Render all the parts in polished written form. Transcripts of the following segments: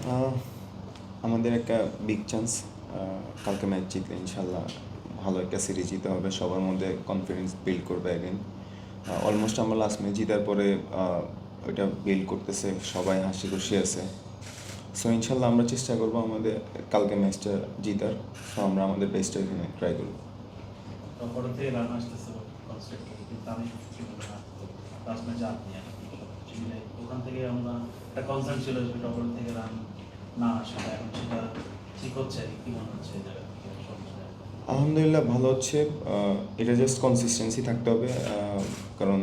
আহ, আমাদের একটা big chance, কালকে ম্যাচ জিতলে ইনশাল্লাহ ভালো একটা সিরিজ জিতে হবে, সবার মধ্যে কনফিডেন্স বিল্ড করবে অ্যাগেন। অলমোস্ট আমরা লাস্ট ম্যাচ জিতার পরে ওইটা বিল্ড করতেছে, সবাই হাসি খুশি আছে। সো ইনশাল্লাহ আমরা চেষ্টা করবো আমাদের কালকে ম্যাচটা জিতার। সো আমরা আমাদের বেস্টটা এখানে ট্রাই করবো। টপার থেকে রান আসতেছিল কনস্ট্রাক্টর, কিন্তু আমি সবচেয়ে ভালো না লাস্ট ম্যাচে আপনি ওখান থেকে আমরা একটা কনসার্ন ছিল যে টপার থেকে রান না আসাটা, এখন সেটা ঠিক হচ্ছে কি মনে হচ্ছে এই জায়গা থেকে সমস্যা? আলহামদুলিল্লাহ ভালো হচ্ছে। এটা জাস্ট কনসিস্টেন্সি থাকতে হবে, কারণ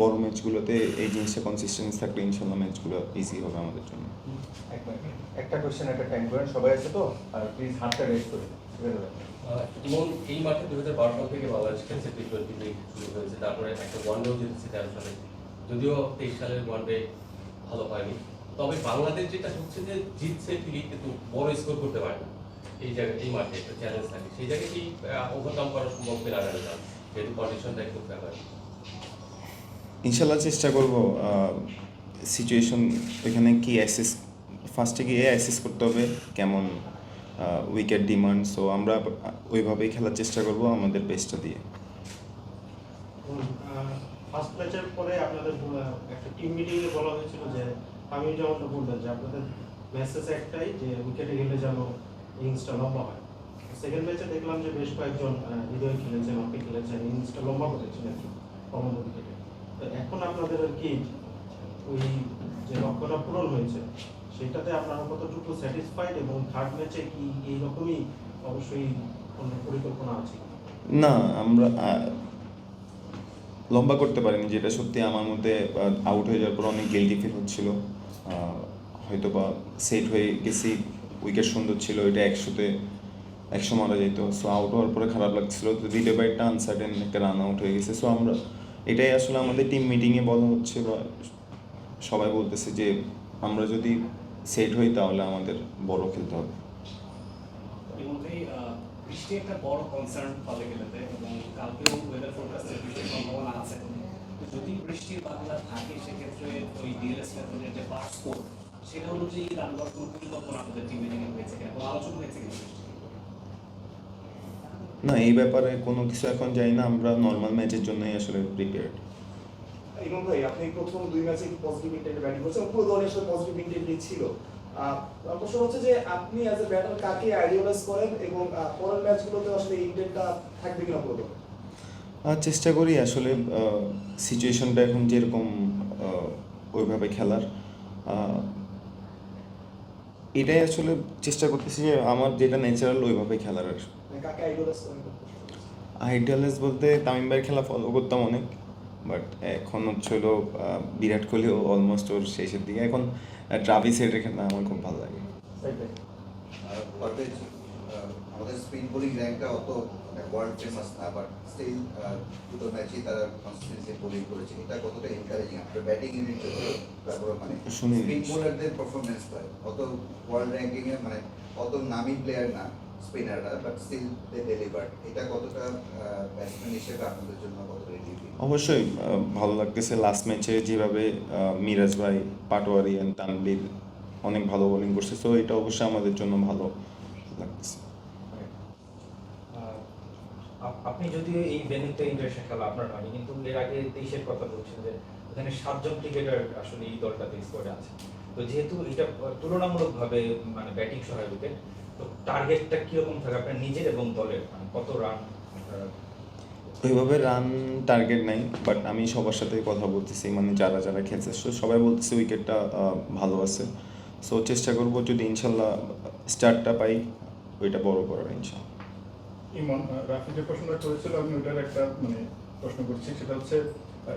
বড় ম্যাচগুলোতে এই জিনিসটা কনসিস্টেন্সি থাকলে ইনশাল্লাহ ম্যাচগুলো ইজি হবে আমাদের জন্য। একটা কোয়েশ্চেন একটা টাইম করেন, সবাই আছে তো, আর প্লিজ হাতটা রেস্ট করে দিন। এবং এই মাঠে 2012 সাল থেকে বাংলাদেশ খেলছে, টি-20 লিগ শুরু হয়েছে, তারপরে একটা ওয়ানডেও জিতেছে 13 সালে, যদিও 23 সালের ওয়ানডে ভালো হয়নি। তবে বাংলাদেশ যেটা হচ্ছে যে জিতছে ঠিকই, কিন্তু বড় স্কোর করতে পারে না। এই জায়গায় এই মাঠে একটা চ্যালেঞ্জ থাকে, সেই জায়গায় কি ওভারকাম করা সম্ভব কিনা জানি না, যেহেতু কন্ডিশনটা একটু ফেভার। ইনশাল্লাহ চেষ্টা করব। সিচুয়েশন এখানে কি অ্যাসেস, ফার্স্টে গিয়ে অ্যাসেস করতে হবে কেমন উইকেট ডিমান্ড। সো আমরা ওইভাবেই খেলার চেষ্টা করব আমাদের বেস্টটা দিয়ে। ফার্স্ট ম্যাচের পরে আপনাদের একটা টিম মিটিংয়ে বলা হয়েছিল যে আমি যেমনটা বললেন যে আপনাদের মেসেজ একটাই যে উইকেটে গেলে যেন ইনিংসটা লম্বা হয়। সেকেন্ড ম্যাচে দেখলাম যে বেশ কয়েকজন হৃদয় খেলেছেন, আপনি খেলেছেন, ইনিংসটা লম্বা করেছেন আর কি, কমন উইকেটে। তো এখন আপনাদের আর কি ওই যে লক্ষ্যটা পূরণ হয়েছে সেটাতে আপনারা কতটুকু স্যাটিসফাইড, এবং থার্ড ম্যাচে কি এইরকমই অবশ্যই কোনো পরিকল্পনা আছে? না, আমরা লম্বা করতে পারিনি, যেটা সত্যি আমার মধ্যে আউট হয়ে যাওয়ার পর অনেক গিল্টি ফিল হচ্ছিল। হয়তো বা সেট হয়ে গেছি, উইকেট সুন্দর ছিল, এটা 100 মারা যেত। সো আউট হওয়ার পরে খারাপ লাগছিল, তো দিলে বা একটা আনসার্টেন একটা রান আউট হয়ে গেছে। সো আমরা এটাই আসলে আমাদের টিম মিটিংয়ে বলা হচ্ছে, বা সবাই বলতেছে যে আমরা যদি সেট হই তাহলে আমাদের বড় খেলতে হবে। ইতিমধ্যেই বৃষ্টি একটা বড় কনসার্ন ফলে গেলেতে, এবং কালকেও ওয়েদার ফোরকাস্টে বৃষ্টির সম্ভাবনা আছে। তো যদি বৃষ্টির বাংলা থাকে সেক্ষেত্রে ওই ডিএলএস মেথডের যে পাস স্কোর সেটা অনুযায়ী রান করার কোনো পরিকল্পনা আপনাদের টিম মিটিংয়ে হয়েছে কিনা, কোনো আলোচনা হয়েছে কিনা বৃষ্টি? না, এই ব্যাপারে কোনো কিছু এখন জানি না, আমরা নর্মাল ম্যাচের জন্যই আসলে প্রিপেয়ার্ড। ইমাম ভাই, আপনি প্রথম 2 ম্যাচে পজিটিভ ইন্টেন্টে ব্যাটিং করছেন, পুরো দলের সাথে পজিটিভ ইন্টেন্টই ছিল। প্রশ্ন হচ্ছে যে আপনি অ্যাজ এ ব্যাটার কাকে আইডিয়ালাইজ করেন, এবং পরের ম্যাচগুলোতে আসলে ইন্টেন্টটা থাকবে কিনা পুরো দলে? চেষ্টা করি আসলে সিচুয়েশনটা এখন যেরকম ওইভাবে খেলার, এটাই আসলে চেষ্টা করতেছি যে আমার যেটা ন্যাচারাল ওইভাবে খেলার। আর মানে কাকে আইডিয়ালাইজ করেন? আইডিয়ালাইজ বলতে তামিম ভাইয়ের খেলা ফলো করতাম অনেক, বাট এখন হচ্ছে হলো বিরাট কোহলিও অলমোস্ট ওর শেষের দিকে, এখন ট্রাভিস হেডের খেলা আমার খুব ভালো লাগে। পারভেজ, আমাদের স্পিন বোলিং র্যাঙ্কটা অত ওয়ার্ল্ড ফেমাস না, বাট স্টিল দুটো ম্যাচই তারা কনসিস্টেন্সি বোলিং করেছে, এটা কতটা এনকারেজিং আপনার ব্যাটিং ইউনিট তারপরে মানে স্পিন বোলারদের পারফরমেন্স হয় অত ওয়ার্ল্ড র্যাঙ্কিং এ, মানে অত নামি প্লেয়ার না স্পিনাররা, বাট স্টিল দে ডেলিভার, এটা কতটা ব্যাটসম্যান হিসেবে আপনাদের জন্য কতটা রিলিফ? অবশ্যই ভালো লাগতেছে। লাস্ট ম্যাচে যেভাবে মিরাজ ভাই, পাটোয়ারি অ্যান্ড তানভীর অনেক ভালো বোলিং করছে, সো এটা অবশ্যই আমাদের জন্য ভালো লাগতেছে। আপনি যদিও এই ভেন্যুতে ইন্টারন্যাশনাল খেলা আপনার হয়নি, কিন্তু এর আগে 23-এর কথা বলছেন যে ওখানে 7জন ক্রিকেটার আসলে এই দলটাতে স্কোয়াডে আছে। তো যেহেতু এটা তুলনামূলকভাবে মানে ব্যাটিং সহায় উইকেট, তো টার্গেটটা কীরকম থাকে আপনার নিজের এবং দলের, মানে কত রান? ওইভাবে রান টার্গেট নাই, বাট আমি সবার সাথে কথা বলতেছি, মানে যারা যারা খেলছে সবাই বলতেছে উইকেটটা ভালো আছে। সো চেষ্টা করবো যদি ইনশাল্লাহ স্টার্টটা পাই ওইটা বড় করার ইনশাল্লাহ। ইমন, রাফি যে প্রশ্নটা করেছিল আমি ওইটার একটা মানে প্রশ্ন করছি, সেটা হচ্ছে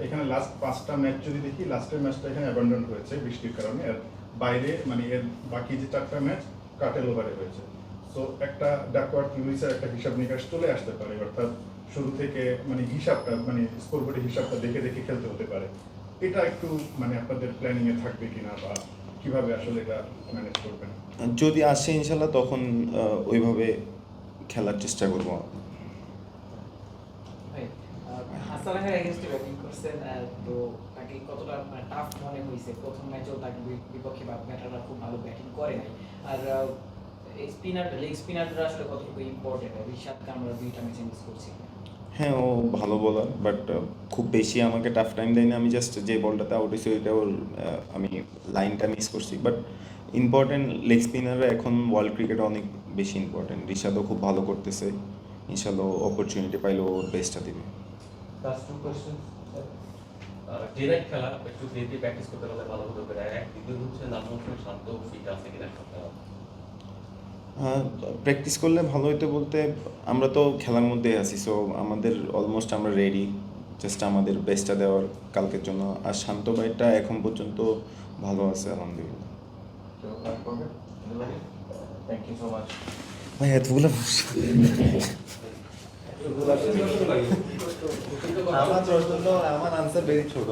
এখানে লাস্ট 5টা ম্যাচ যদি দেখি, লাস্টের ম্যাচটা এখানে অ্যাবান্ডন হয়েছে বৃষ্টির কারণে, আর বাইরে মানে এর বাকি যে 4টা ম্যাচ কাটেল ওভারে হয়েছে। সো একটা ডাকওয়ার্থ লুইসের একটা হিসাব নিকাশ চলে আসতে পারে, অর্থাৎ শুরু থেকে মানে হিসাবটা মানে স্কোরবোর্ডের হিসাবটা দেখে দেখে খেলতে হতে পারে। এটা একটু মানে আপনাদের প্ল্যানিংয়ে থাকবে কিনা, বা কিভাবে আসলে এটা ম্যানেজ করবেন? যদি আসে ইনশাল্লাহ তখন ওইভাবে খেলার চেষ্টা করবো। হাসানের এগেইনস্টে ব্যাটিং করছেন, তো তাকে কতটা টাফ মনে হয়েছে? প্রথম ম্যাচেও তাকে বিপক্ষে ব্যাটাররা খুব ভালো ব্যাটিং করে নাই। আর স্পিনার লেগ স্পিনাররা আসলে কতটুকু ইম্পর্টেন্ট, রিশাদকে আমরা দুইটা ম্যাচে মিস করছি। হ্যাঁ, ও ভালো বলার, বাট খুব বেশি আমাকে টাফ টাইম দেয়নি। আমি জাস্ট যে বলটাতে আউট হয়েছি ওইটা ওর আমি লাইনটা মিস করছি। বাট ইম্পর্টেন্ট লেগ স্পিনাররা এখন ওয়ার্ল্ড ক্রিকেটে অনেক বেশি ইম্পর্টেন্ট। রিশাদও খুব ভালো করতেছে, ইনশাল্লাহ অপরচুনিটি পাইলে ওর বেস্টটা দিবে। Last two question day night খেলা একটু ডেতে প্র্যাকটিস করতে পারলে ভালো হতে পারে। এক দ্বিতীয় হচ্ছে নাজমুল শান্ত ফিট আছে কিনা একটা। প্র্যাকটিস করলে ভালো হইতে বলতে আমরা তো খেলার মধ্যে আছি, সো আমাদের অলমোস্ট আমরা রেডি, জাস্ট আমাদের বেস্টটা দেওয়ার কালকের জন্য। আর শান্ত ভাইটা এখন পর্যন্ত ভালো আছে আলহামদুলিল্লাহ। Thank you so much. ভাই এতগুলো আমার আনসার ভেরি ছোট।